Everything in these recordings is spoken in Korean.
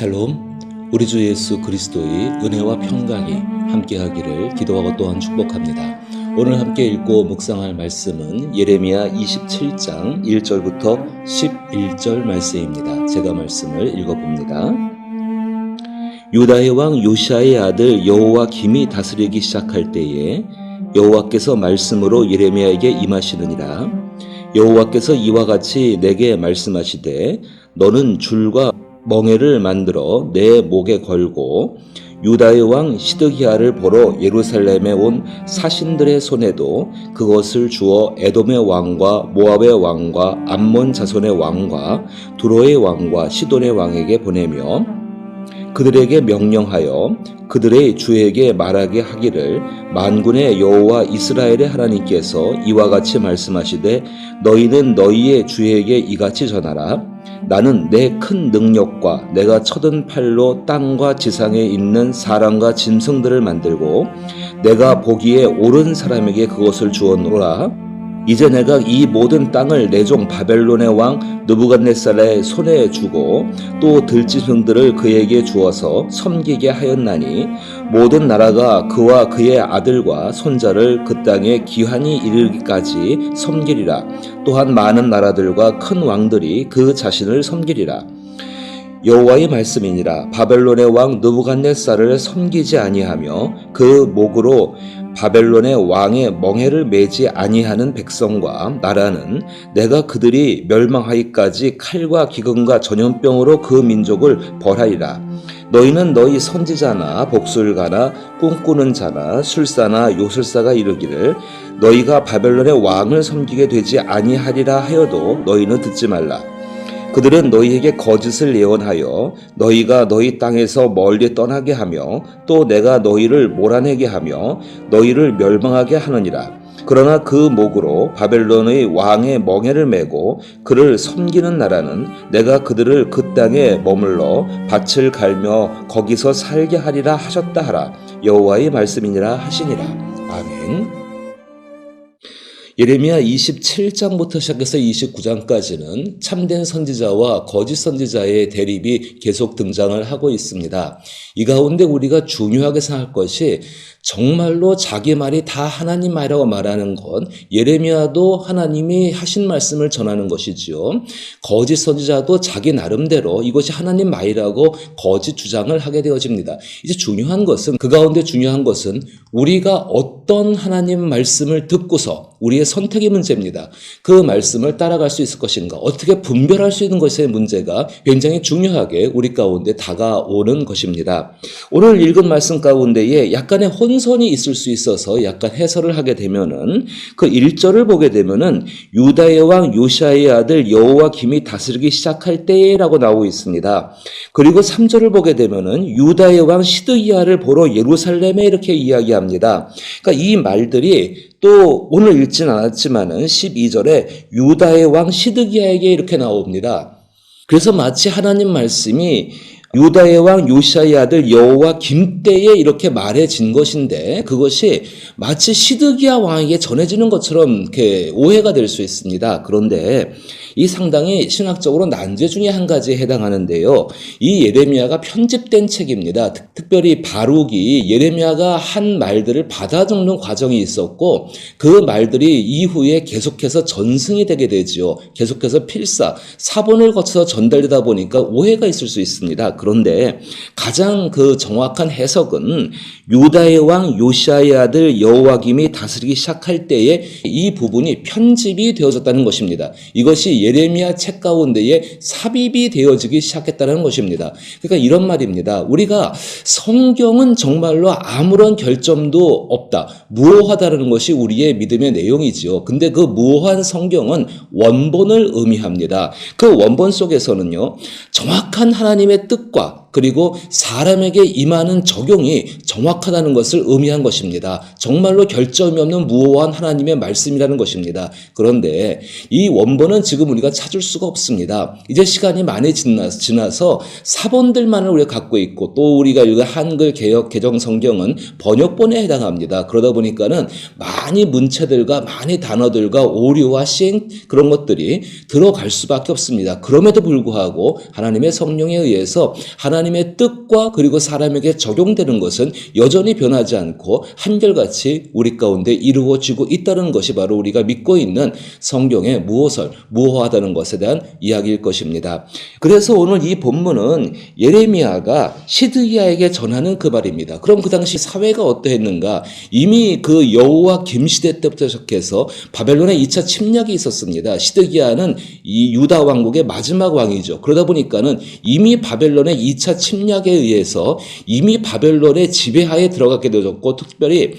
샬롬, 우리 주 예수 그리스도의 은혜와 평강이 함께하기를 기도하고 또한 축복합니다. 오늘 함께 읽고 묵상할 말씀은 예레미야 27장 1절부터 11절 말씀입니다. 제가 말씀을 읽어봅니다. 유다의 왕 요시아의 아들 여호와김이 다스리기 시작할 때에 여호와께서 말씀으로 예레미야에게 임하시느니라. 여호와께서 이와 같이 내게 말씀하시되 너는 줄과 멍에를 만들어 내 목에 걸고 유다의 왕 시드기야를 보러 예루살렘에 온 사신들의 손에도 그것을 주어 에돔의 왕과 모압의 왕과 암몬 자손의 왕과 두로의 왕과 시돈의 왕에게 보내며 그들에게 명령하여 그들의 주에게 말하게 하기를 만군의 여호와 이스라엘의 하나님께서 이와 같이 말씀하시되 너희는 너희의 주에게 이같이 전하라. 나는 내 큰 능력과 내가 쳐든 팔로 땅과 지상에 있는 사람과 짐승들을 만들고 내가 보기에 옳은 사람에게 그것을 주었노라. 이제 내가 이 모든 땅을 내 종 바벨론의 왕 느부갓네살의 손에 주고 또 들짐승들을 그에게 주어서 섬기게 하였나니 모든 나라가 그와 그의 아들과 손자를 그 땅에 기한이 이르기까지 섬기리라. 또한 많은 나라들과 큰 왕들이 그 자신을 섬기리라. 여호와의 말씀이니라. 바벨론의 왕 느부갓네살을 섬기지 아니하며 그 목으로 바벨론의 왕의 멍에를 매지 아니하는 백성과 나라는 내가 그들이 멸망하기까지 칼과 기근과 전염병으로 그 민족을 벌하리라. 너희는 너희 선지자나 복술가나 꿈꾸는 자나 술사나 요술사가 이르기를 너희가 바벨론의 왕을 섬기게 되지 아니하리라 하여도 너희는 듣지 말라. 그들은 너희에게 거짓을 예언하여 너희가 너희 땅에서 멀리 떠나게 하며 또 내가 너희를 몰아내게 하며 너희를 멸망하게 하느니라. 그러나 그 목으로 바벨론의 왕의 멍에를 메고 그를 섬기는 나라는 내가 그들을 그 땅에 머물러 밭을 갈며 거기서 살게 하리라 하셨다 하라. 여호와의 말씀이니라 하시니라. 아멘. 예레미야 27장부터 시작해서 29장까지는 참된 선지자와 거짓 선지자의 대립이 계속 등장을 하고 있습니다. 이 가운데 우리가 중요하게 생각할 것이 정말로 자기 말이 다 하나님 말이라고 말하는 건 예레미야도 하나님이 하신 말씀을 전하는 것이지요. 거짓 선지자도 자기 나름대로 이것이 하나님 말이라고 거짓 주장을 하게 되어집니다. 이제 중요한 것은 그 가운데 중요한 것은 우리가 어떤 하나님 말씀을 듣고서 우리의 선택의 문제입니다. 그 말씀을 따라갈 수 있을 것인가 어떻게 분별할 수 있는 것의 문제가 굉장히 중요하게 우리 가운데 다가오는 것입니다. 오늘 읽은 말씀 가운데에 약간의 혼선이 있을 수 있어서 약간 해설을 하게 되면은 그 1절을 보게 되면은 유다의 왕 요시아의 아들 여호와김이 다스리기 시작할 때라고 나오고 있습니다. 그리고 3절을 보게 되면은 유다의 왕 시드기야를 보러 예루살렘에 이렇게 이야기합니다. 그러니까 이 말들이 또 오늘 읽진 않았지만은 12절에 유다의 왕 시드기야에게 이렇게 나옵니다. 그래서 마치 하나님 말씀이 유다의 왕 요시아의 아들 여호와김 때에 이렇게 말해진 것인데 그것이 마치 시드기야 왕에게 전해지는 것처럼 이렇게 오해가 될 수 있습니다. 그런데 이 상당히 신학적으로 난제 중에 한 가지에 해당하는데요. 이 예레미야가 편집된 책입니다. 특별히 바룩이 예레미야가 한 말들을 받아 적는 과정이 있었고 그 말들이 이후에 계속해서 전승이 되게 되지요. 계속해서 필사, 사본을 거쳐서 전달되다 보니까 오해가 있을 수 있습니다. 그런데 가장 그 정확한 해석은 유다의 왕 요시아의 아들 여호와김이 다스리기 시작할 때에 이 부분이 편집이 되어졌다는 것입니다. 이것이 예레미야 책 가운데에 삽입이 되어지기 시작했다는 것입니다. 그러니까 이런 말입니다. 우리가 성경은 정말로 아무런 결점도 없다. 무오하다는 것이 우리의 믿음의 내용이지요. 근데 그 무오한 성경은 원본을 의미합니다. 그 원본 속에서는요, 정확한 하나님의 뜻과 그리고 사람에게 임하는 적용이 정확하다는 것을 의미한 것입니다. 정말로 결점이 없는 무오한 하나님의 말씀이라는 것입니다. 그런데 이 원본은 지금 우리가 찾을 수가 없습니다. 이제 시간이 많이 지나서 사본들만을 우리가 갖고 있고 또 우리가 읽은 한글 개역 개정 성경은 번역본에 해당합니다. 그러다 보니까는 많이 문체들과 많이 단어들과 오류와 시행 그런 것들이 들어갈 수밖에 없습니다. 그럼에도 불구하고 하나님의 성령에 의해서 하나님 하나님의 뜻과 그리고 사람에게 적용되는 것은 여전히 변하지 않고 한결같이 우리 가운데 이루어지고 있다는 것이 바로 우리가 믿고 있는 성경의 무호하다는 것에 대한 이야기일 것입니다. 그래서 오늘 이 본문은 예레미야가 시드기야에게 전하는 그 말입니다. 그럼 그 당시 사회가 어떠했는가? 이미 그 여호와 김시대 때부터 시작해서 바벨론의 2차 침략이 있었습니다. 시드기야는 이 유다 왕국의 마지막 왕이죠. 그러다 보니까는 이미 바벨론의 2차 침략에 의해서 이미 바벨론의 지배하에 들어가게 되었고, 특별히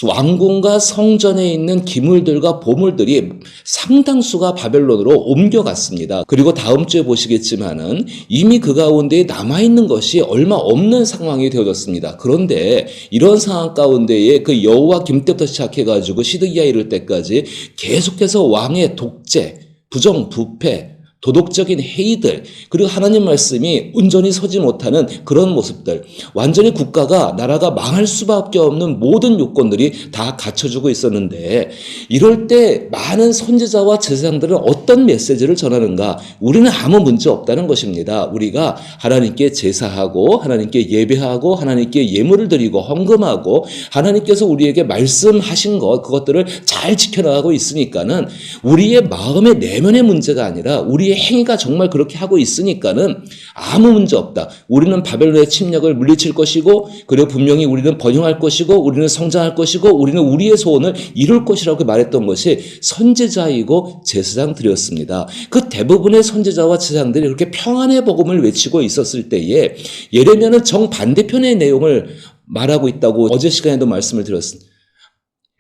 왕궁과 성전에 있는 기물들과 보물들이 상당수가 바벨론으로 옮겨갔습니다. 그리고 다음 주에 보시겠지만은 이미 그 가운데 남아있는 것이 얼마 없는 상황이 되어졌습니다. 그런데 이런 상황 가운데에 그 여호와 김 때부터 시작해가지고 시드기야 이를 때까지 계속해서 왕의 독재, 부정부패, 도덕적인 해이들, 그리고 하나님 말씀이 온전히 서지 못하는 그런 모습들, 완전히 국가가, 나라가 망할 수밖에 없는 모든 요건들이 다 갖춰주고 있었는데, 이럴 때 많은 선지자와 제사장들은 어떤 메시지를 전하는가? 우리는 아무 문제 없다는 것입니다. 우리가 하나님께 제사하고 하나님께 예배하고 하나님께 예물을 드리고 헌금하고 하나님께서 우리에게 말씀하신 그것들을 잘 지켜나가고 있으니까는 우리의 마음의 내면의 문제가 아니라 우리의 행위가 정말 그렇게 하고 있으니까는 아무 문제 없다. 우리는 바벨론의 침략을 물리칠 것이고, 그리고 분명히 우리는 번영할 것이고, 우리는 성장할 것이고, 우리는 우리의 소원을 이룰 것이라고 말했던 것이 선지자이고 제사장들이었습니다. 그 대부분의 선지자와 제사장들이 그렇게 평안의 복음을 외치고 있었을 때에 예레미야는 정반대편의 내용을 말하고 있다고 어제 시간에도 말씀을 드렸습니다.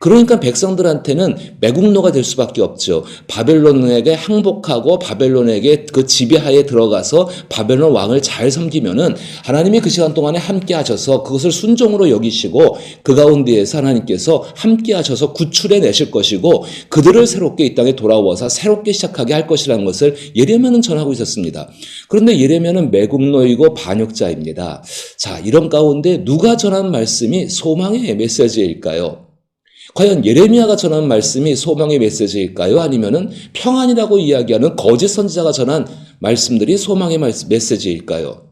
그러니까 백성들한테는 매국노가 될 수밖에 없죠. 바벨론에게 항복하고 바벨론에게 그 지배하에 들어가서 바벨론 왕을 잘 섬기면은 하나님이 그 시간 동안에 함께 하셔서 그것을 순종으로 여기시고 그 가운데에서 하나님께서 함께 하셔서 구출해 내실 것이고 그들을 새롭게 이 땅에 돌아와서 새롭게 시작하게 할 것이라는 것을 예레미야는 전하고 있었습니다. 그런데 예레미야는 매국노이고 반역자입니다. 자, 이런 가운데 누가 전한 말씀이 소망의 메시지일까요? 과연 예레미야가 전한 말씀이 소망의 메시지일까요? 아니면은 평안이라고 이야기하는 거짓 선지자가 전한 말씀들이 소망의 메시지일까요?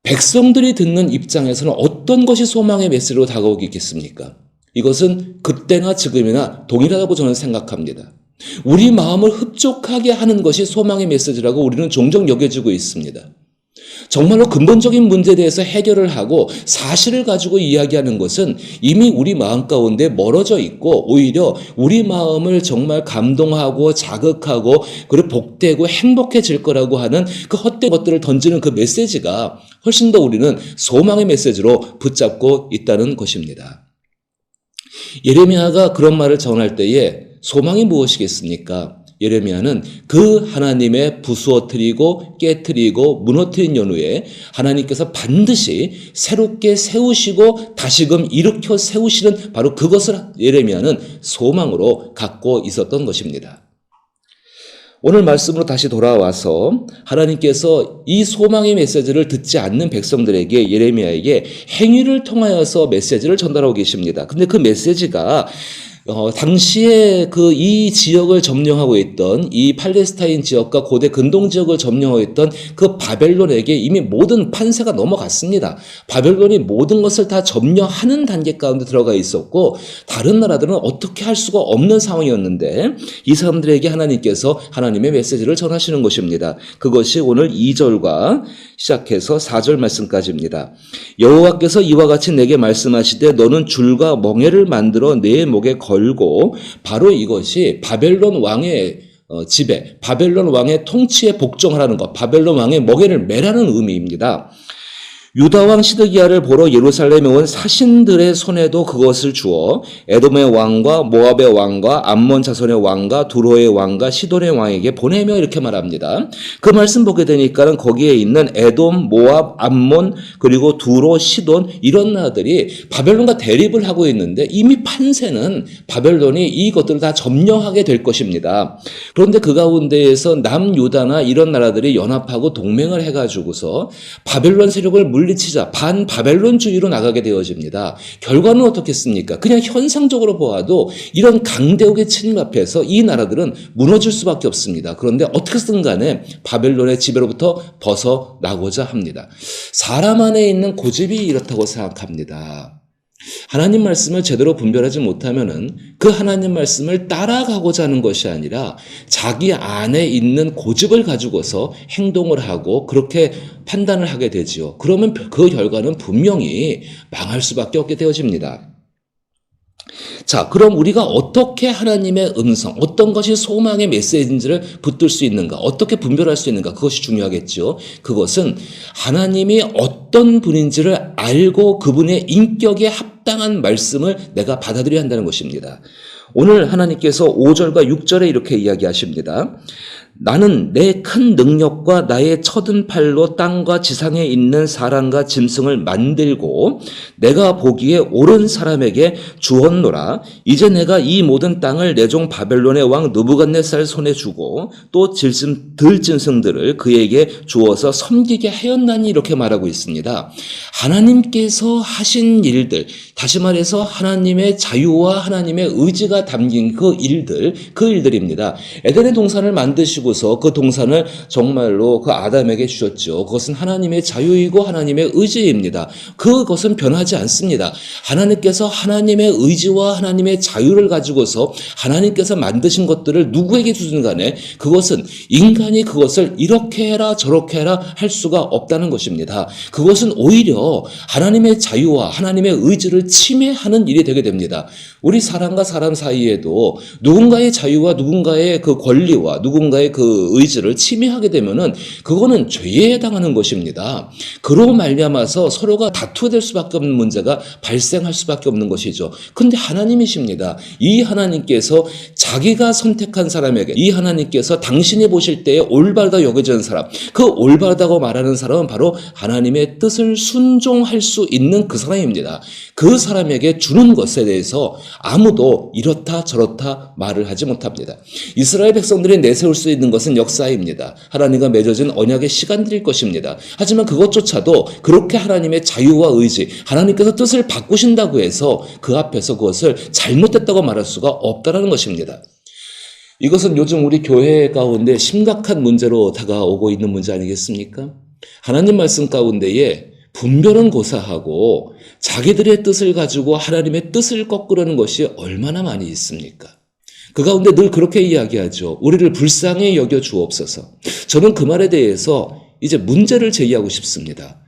백성들이 듣는 입장에서는 어떤 것이 소망의 메시지로 다가오겠습니까? 이것은 그때나 지금이나 동일하다고 저는 생각합니다. 우리 마음을 흡족하게 하는 것이 소망의 메시지라고 우리는 종종 여겨지고 있습니다. 정말로 근본적인 문제에 대해서 해결을 하고 사실을 가지고 이야기하는 것은 이미 우리 마음 가운데 멀어져 있고 오히려 우리 마음을 정말 감동하고 자극하고 그리고 복되고 행복해질 거라고 하는 그 헛된 것들을 던지는 그 메시지가 훨씬 더 우리는 소망의 메시지로 붙잡고 있다는 것입니다. 예레미야가 그런 말을 전할 때에 소망이 무엇이겠습니까? 예레미야는 그 하나님의 부수어뜨리고 깨뜨리고 무너뜨린 연후에 하나님께서 반드시 새롭게 세우시고 다시금 일으켜 세우시는 바로 그것을 예레미야는 소망으로 갖고 있었던 것입니다. 오늘 말씀으로 다시 돌아와서 하나님께서 이 소망의 메시지를 듣지 않는 백성들에게 예레미야에게 행위를 통하여서 메시지를 전달하고 계십니다. 근데 그 메시지가 당시에 이 지역을 점령하고 있던 이 팔레스타인 지역과 고대 근동 지역을 점령하고 있던 그 바벨론에게 이미 모든 판세가 넘어갔습니다. 바벨론이 모든 것을 다 점령하는 단계 가운데 들어가 있었고 다른 나라들은 어떻게 할 수가 없는 상황이었는데 이 사람들에게 하나님께서 하나님의 메시지를 전하시는 것입니다. 그것이 오늘 2절과 시작해서 4절 말씀까지입니다. 여호와께서 이와 같이 내게 말씀하시되 너는 줄과 멍에를 만들어 내 목에 걸고 바로 이것이 바벨론 왕의 지배, 바벨론 왕의 통치에 복종하라는 것, 바벨론 왕의 멍에를 매라는 의미입니다. 유다왕 시드기야를 보러 예루살렘에 온 사신들의 손에도 그것을 주어 에돔의 왕과 모압의 왕과 암몬 자손의 왕과 두로의 왕과 시돈의 왕에게 보내며 이렇게 말합니다. 그 말씀 보게 되니까는 거기에 있는 에돔, 모압, 암몬 그리고 두로, 시돈 이런 나라들이 바벨론과 대립을 하고 있는데 이미 판세는 바벨론이 이것들을 다 점령하게 될 것입니다. 그런데 그 가운데에서 남유다나 이런 나라들이 연합하고 동맹을 해가지고서 바벨론 세력을 물리치자 반바벨론주의로 나가게 되어집니다. 결과는 어떻겠습니까? 그냥 현상적으로 보아도 이런 강대국의 침입 앞에서 이 나라들은 무너질 수밖에 없습니다. 그런데 어떻게든 간에 바벨론의 지배로부터 벗어나고자 합니다. 사람 안에 있는 고집이 이렇다고 생각합니다. 하나님 말씀을 제대로 분별하지 못하면은 그 하나님 말씀을 따라가고자 하는 것이 아니라 자기 안에 있는 고집을 가지고서 행동을 하고 그렇게 판단을 하게 되지요. 그러면 그 결과는 분명히 망할 수밖에 없게 되어집니다. 자, 그럼 우리가 어떻게 하나님의 음성, 어떤 것이 소망의 메시지인지를 붙들 수 있는가, 어떻게 분별할 수 있는가, 그것이 중요하겠죠. 그것은 하나님이 어떤 분인지를 알고 그분의 인격에 합당한 말씀을 내가 받아들여야 한다는 것입니다. 오늘 하나님께서 5절과 6절에 이렇게 이야기하십니다. 나는 내 큰 능력과 나의 쳐든 팔로 땅과 지상에 있는 사람과 짐승을 만들고 내가 보기에 옳은 사람에게 주었노라. 이제 내가 이 모든 땅을 내 종 바벨론의 왕 느부갓네살 손에 주고 또 들짐승들을 그에게 주어서 섬기게 하였나니 이렇게 말하고 있습니다. 하나님께서 하신 일들, 다시 말해서 하나님의 자유와 하나님의 의지가 담긴 그 일들입니다. 에덴의 동산을 만드시고서 그 동산을 정말로 그 아담에게 주셨죠. 그것은 하나님의 자유이고 하나님의 의지입니다. 그것은 변하지 않습니다. 하나님께서 하나님의 의지와 하나님의 자유를 가지고서 하나님께서 만드신 것들을 누구에게 주든 간에 그것은 인간이 그것을 이렇게 해라 저렇게 해라 할 수가 없다는 것입니다. 그것은 오히려 하나님의 자유와 하나님의 의지를 침해하는 일이 되게 됩니다. 우리 사람과 사람 사이에도 누군가의 자유와 누군가의 그 권리와 누군가의 그 의지를 침해하게 되면은 그거는 죄에 해당하는 것입니다. 그로 말미암아서 서로가 다투게 될 수밖에 없는 문제가 발생할 수밖에 없는 것이죠. 근데 하나님이십니다. 이 하나님께서 자기가 선택한 사람에게, 이 하나님께서 당신이 보실 때에 올바르다 여겨지는 사람, 그 올바르다고 말하는 사람은 바로 하나님의 뜻을 순종할 수 있는 그 사람입니다. 그 사람에게 주는 것에 대해서 아무도 이렇다 저렇다 말을 하지 못합니다. 이스라엘 백성들이 내세울 수 있는 것은 역사입니다. 하나님과 맺어진 언약의 시간들일 것입니다. 하지만 그것조차도 그렇게 하나님의 자유와 의지, 하나님께서 뜻을 바꾸신다고 해서 그 앞에서 그것을 잘못됐다고 말할 수가 없다는 것입니다. 이것은 요즘 우리 교회 가운데 심각한 문제로 다가오고 있는 문제 아니겠습니까? 하나님 말씀 가운데에 분별은 고사하고 자기들의 뜻을 가지고 하나님의 뜻을 꺾으려는 것이 얼마나 많이 있습니까? 그 가운데 늘 그렇게 이야기하죠. 우리를 불쌍히 여겨 주옵소서. 저는 그 말에 대해서 이제 문제를 제기하고 싶습니다.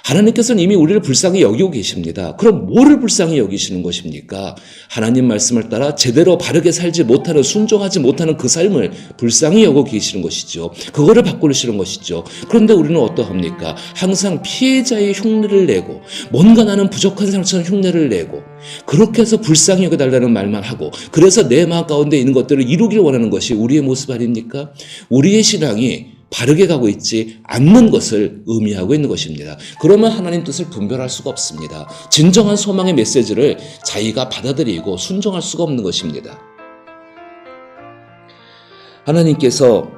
하나님께서는 이미 우리를 불쌍히 여기고 계십니다. 그럼 뭐를 불쌍히 여기시는 것입니까? 하나님 말씀을 따라 제대로 바르게 살지 못하는, 순종하지 못하는 그 삶을 불쌍히 여기고 계시는 것이죠. 그거를 바꾸시는 것이죠. 그런데 우리는 어떠합니까? 항상 피해자의 흉내를 내고 뭔가 나는 부족한 상처럼 흉내를 내고 그렇게 해서 불쌍히 여겨달라는 말만 하고 그래서 내 마음 가운데 있는 것들을 이루기를 원하는 것이 우리의 모습 아닙니까? 우리의 신앙이 바르게 가고 있지 않는 것을 의미하고 있는 것입니다. 그러면 하나님 뜻을 분별할 수가 없습니다. 진정한 소망의 메시지를 자기가 받아들이고 순종할 수가 없는 것입니다. 하나님께서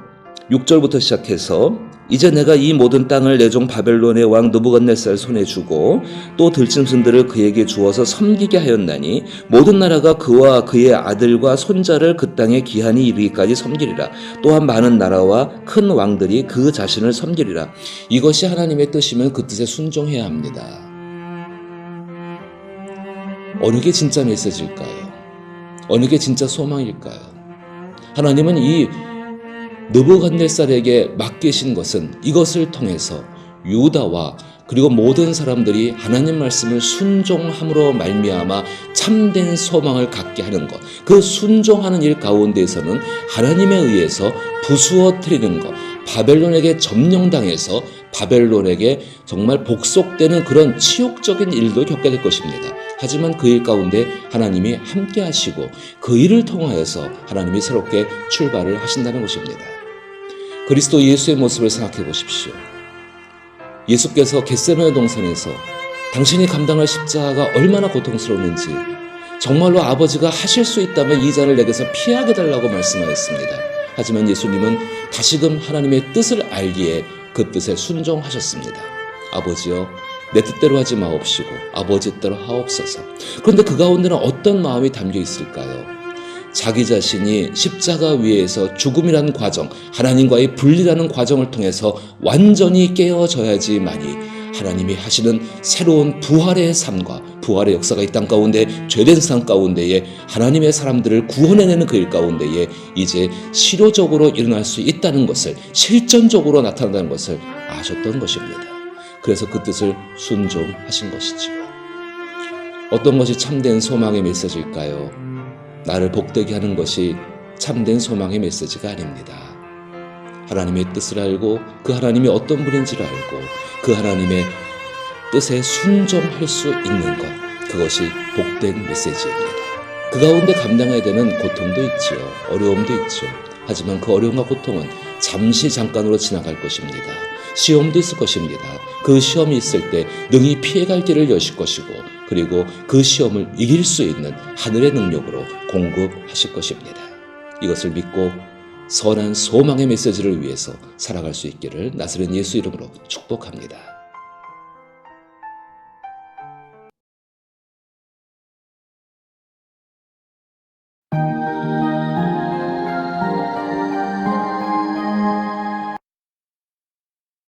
6절부터 시작해서 이제 내가 이 모든 땅을 내 종 바벨론의 왕 느부갓네살 손에 주고 또 들짐승들을 그에게 주어서 섬기게 하였나니 모든 나라가 그와 그의 아들과 손자를 그 땅에 기한이 이르기까지 섬기리라. 또한 많은 나라와 큰 왕들이 그 자신을 섬기리라. 이것이 하나님의 뜻이면 그 뜻에 순종해야 합니다. 어느 게 진짜 메시지일까요? 어느 게 진짜 소망일까요? 하나님은 이 느부갓네살에게 맡기신 것은 이것을 통해서 유다와 그리고 모든 사람들이 하나님 말씀을 순종함으로 말미암아 참된 소망을 갖게 하는 것, 그 순종하는 일 가운데에서는 하나님에 의해서 부수어뜨리는 것, 바벨론에게 점령당해서 바벨론에게 정말 복속되는 그런 치욕적인 일도 겪게 될 것입니다. 하지만 그 일 가운데 하나님이 함께 하시고 그 일을 통하여서 하나님이 새롭게 출발을 하신다는 것입니다. 그리스도 예수의 모습을 생각해 보십시오. 예수께서 겟세마네 동산에서 당신이 감당할 십자가가 얼마나 고통스러웠는지 정말로 아버지가 하실 수 있다면 이 잔을 내게서 피하게 달라고 말씀하였습니다. 하지만 예수님은 다시금 하나님의 뜻을 알기에 그 뜻에 순종하셨습니다. 아버지여, 내 뜻대로 하지 마옵시고 아버지 뜻대로 하옵소서. 그런데 그 가운데는 어떤 마음이 담겨 있을까요? 자기 자신이 십자가 위에서 죽음이라는 과정, 하나님과의 분리라는 과정을 통해서 완전히 깨어져야지만이 하나님이 하시는 새로운 부활의 삶과 부활의 역사가 이 땅 가운데 죄된 세상 가운데에 하나님의 사람들을 구원해내는 그 일 가운데에 이제 실효적으로 일어날 수 있다는 것을, 실전적으로 나타난다는 것을 아셨던 것입니다. 그래서 그 뜻을 순종하신 것이지요. 어떤 것이 참된 소망의 메시지일까요? 나를 복되게 하는 것이 참된 소망의 메시지가 아닙니다. 하나님의 뜻을 알고 그 하나님이 어떤 분인지를 알고 그 하나님의 뜻에 순종할 수 있는 것, 그것이 복된 메시지입니다. 그 가운데 감당해야 되는 고통도 있지요. 어려움도 있죠. 하지만 그 어려움과 고통은 잠시 잠깐으로 지나갈 것입니다. 시험도 있을 것입니다. 그 시험이 있을 때 능히 피해갈 길을 여실 것이고, 그리고 그 시험을 이길 수 있는 하늘의 능력으로 공급하실 것입니다. 이것을 믿고 선한 소망의 메시지를 위해서 살아갈 수 있기를 나사렛 예수 이름으로 축복합니다.